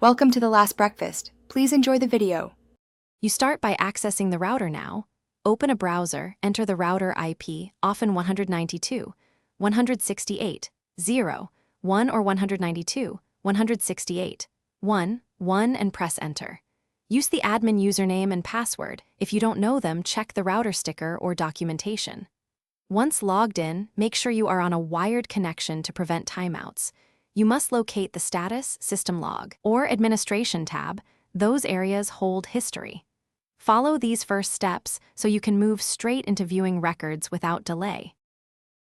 Welcome to the last breakfast. Please enjoy the video. You start by accessing the router now. Open a browser, enter the router IP, often 192, 168, 0, 1 or 192, 168, 1, 1 and press enter. Use the admin username and password. If you don't know them, check the router sticker or documentation. Once logged in, make sure you are on a wired connection to prevent timeouts. You must locate the Status, System Log, or Administration tab. Those areas hold history. Follow these first steps so you can move straight into viewing records without delay.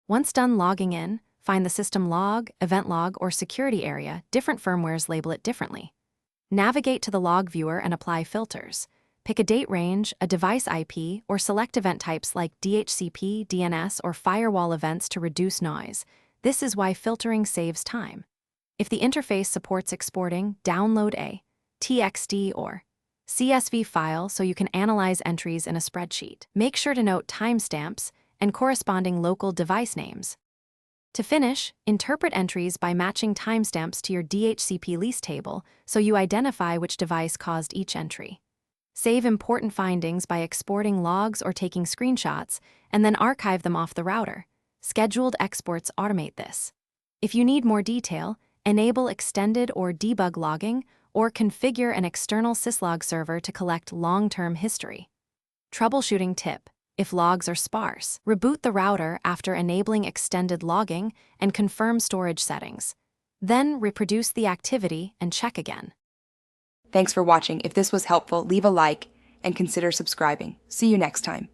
Once done logging in, find the System Log, Event Log, or Security area. Different firmwares label it differently. Navigate to the log viewer and apply filters. Pick a date range, a device IP, or select event types like DHCP, DNS, or firewall events to reduce noise. This is why filtering saves time. If the interface supports exporting, download a TXT or CSV file so you can analyze entries in a spreadsheet. Make sure to note timestamps and corresponding local device names. To finish, interpret entries by matching timestamps to your DHCP lease table so you identify which device caused each entry. Save important findings by exporting logs or taking screenshots, and then archive them off the router. Scheduled exports automate this. If you need more detail, enable extended or debug logging, or configure an external syslog server to collect long-term history. Troubleshooting tip: if logs are sparse, reboot the router after enabling extended logging and confirm storage settings. Then reproduce the activity and check again. Thanks for watching. If this was helpful, leave a like and consider subscribing. See you next time.